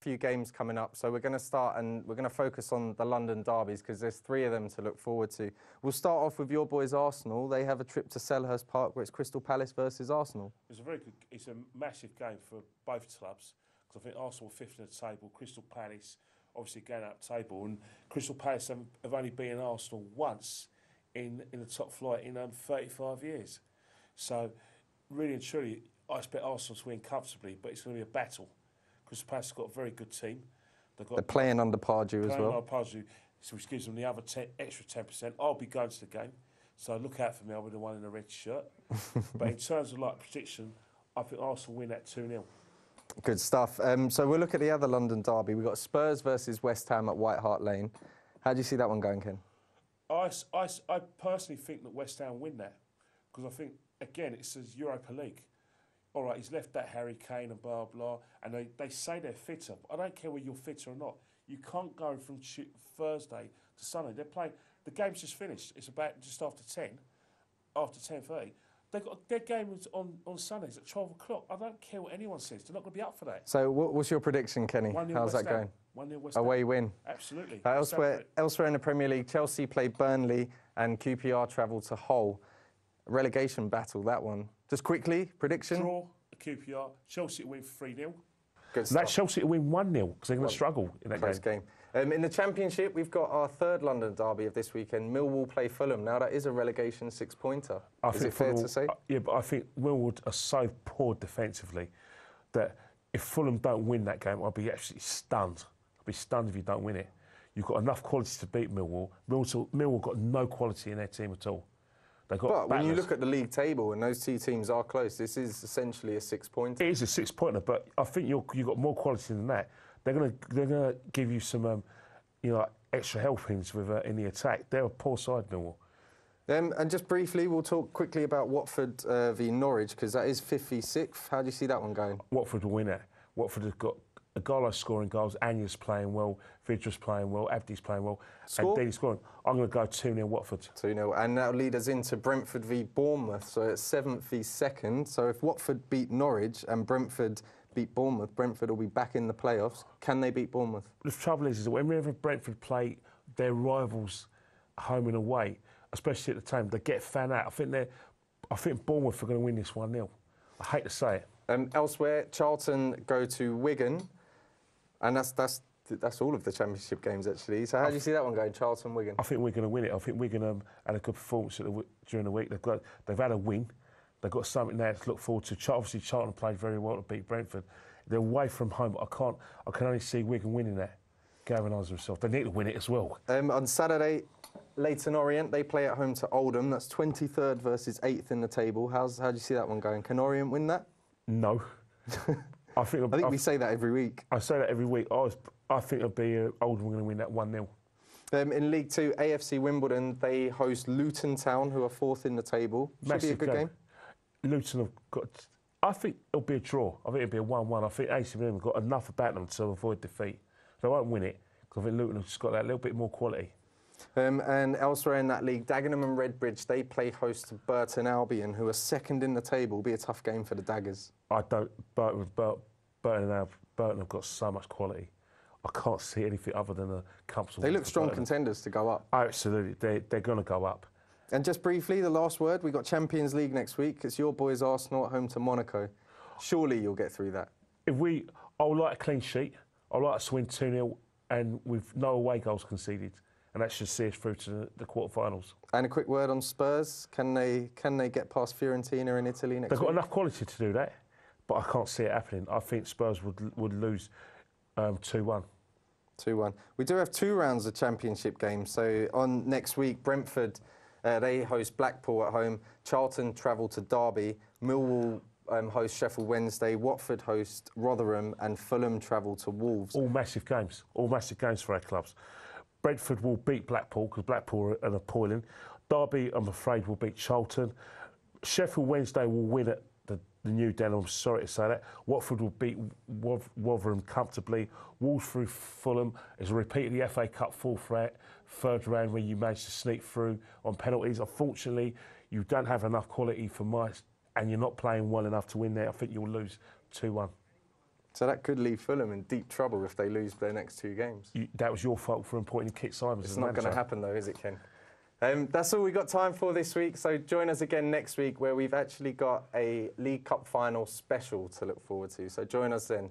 few games coming up, so we're going to start and we're going to focus on the London derbies because there's 3 of them to look forward to. We'll start off with your boys Arsenal. They have a trip to Selhurst Park where it's Crystal Palace versus Arsenal. It's a massive game for both clubs because I think Arsenal are 5th in the table, Crystal Palace obviously going up the table, and Crystal Palace have only beaten Arsenal once in the top flight in 35 years. So really and truly, I expect Arsenal to win comfortably, but it's going to be a battle. Crystal Palace have got a very good team. They're playing under Pardew as well. Under Pardew, which gives them the other extra 10%. I'll be going to the game, so look out for me. I'll be the one in the red shirt. But in terms of prediction, I think Arsenal win that 2-0. Good stuff. So we'll look at the other London derby. We've got Spurs versus West Ham at White Hart Lane. How do you see that one going, Ken? I personally think that West Ham win that because I think, again, it says Europa League. All right, he's left that Harry Kane and blah, blah, and they say they're fitter. But I don't care whether you're fitter or not. You can't go from Thursday to Sunday. They're playing, the game's just finished. It's about just after 10, after 10:30. Their game is on Sundays at 12 o'clock. I don't care what anyone says. They're not going to be up for that. So what's your prediction, Kenny? How's that going? 1-0 West Ham. Away win. Absolutely. Elsewhere in the Premier League, Chelsea play Burnley and QPR travel to Hull. Relegation battle, that one. Just quickly, prediction? Draw, QPR. Chelsea to win 3-0. Good stuff. That Chelsea to win 1-0 because they're going to struggle in that game. In the Championship, we've got our 3rd London derby of this weekend. Millwall play Fulham. Now, that is a relegation 6-pointer. Is it fair to say? Yeah, but I think Millwall are so poor defensively that if Fulham don't win that game, I'll be absolutely stunned. I'll be stunned if you don't win it. You've got enough quality to beat Millwall. Millwall got no quality in their team at all. But when you look at the league table and those 2 teams are close, this is essentially a 6-pointer. It is a 6-pointer, but I think you've got more quality than that. They're gonna give you some extra helpings with in the attack. They're a poor side, Millwall. And just briefly, we'll talk quickly about Watford v Norwich because that is 5th v 6th. How do you see that one going? Watford will win it. Watford have got a guy scoring goals. Anya's playing well. Vidra's playing well. Abdi's playing well. Score? And Dean's scoring. I'm going to go 2-0 Watford. 2-0. And that'll lead us into Brentford v Bournemouth. So it's 7th v 2nd. So if Watford beat Norwich and Brentford beat Bournemouth, Brentford will be back in the playoffs. Can they beat Bournemouth? The trouble is that whenever Brentford play their rivals home and away, especially at the time, they get fan out. I think Bournemouth are going to win this 1-0. I hate to say it. Elsewhere, Charlton go to Wigan. And that's all of the Championship games, actually. So how do you see that one going, Charlton-Wigan? I think we're going to win it. I think Wigan had a good performance during the week. They've had a win. They've got something there to look forward to. Obviously, Charlton played very well to beat Brentford. They're away from home. I can only see Wigan winning that. Galvanise themselves. They need to win it as well. On Saturday, Leyton Orient, they play at home to Oldham. That's 23rd versus 8th in the table. How do you see that one going? Can Orient win that? No. I think we say that every week. I say that every week. I think it'll be Oldham going to win that 1-0. In League 2, AFC Wimbledon, they host Luton Town, who are 4th in the table. Should be a good game. Luton have got... I think it'll be a draw. I think it'll be a 1-1. I think AC Milan have got enough about them to avoid defeat. They won't win it, because I think Luton have just got that little bit more quality. And elsewhere in that league, Dagenham and Redbridge, they play host to Burton Albion, who are 2nd in the table. It'll be a tough game for the Daggers. Burton have got so much quality. I can't see anything other than a comfortable... They look strong contenders to go up. Absolutely. They're going to go up. And just briefly, the last word, we've got Champions League next week. It's your boys Arsenal at home to Monaco. Surely you'll get through that. I would like a clean sheet. I'd like us to win 2-0 and with no away goals conceded. And that should see us through to the quarterfinals. And a quick word on Spurs. Can they get past Fiorentina in Italy next week? They've got enough quality to do that, but I can't see it happening. I think Spurs would lose 2-1. 2-1. We do have 2 rounds of Championship games. So on next week, Brentford, they host Blackpool at home. Charlton travel to Derby. Millwall host Sheffield Wednesday. Watford host Rotherham. And Fulham travel to Wolves. All massive games. All massive games for our clubs. Brentford will beat Blackpool because Blackpool are appalling. Derby, I'm afraid, will beat Charlton. Sheffield Wednesday will win at the new Den. I'm sorry to say that. Watford will beat Rotherham comfortably. Wolves through Fulham is a repeat of the FA Cup third round where you managed to sneak through on penalties. Unfortunately, you don't have enough quality for and you're not playing well enough to win there. I think you'll lose 2-1. So that could leave Fulham in deep trouble if they lose their next 2 games. That was your fault for appointing Kit Simons. It's not going to happen though, is it, Ken? That's all we got time for this week. So join us again next week where we've actually got a League Cup final special to look forward to. So join us then.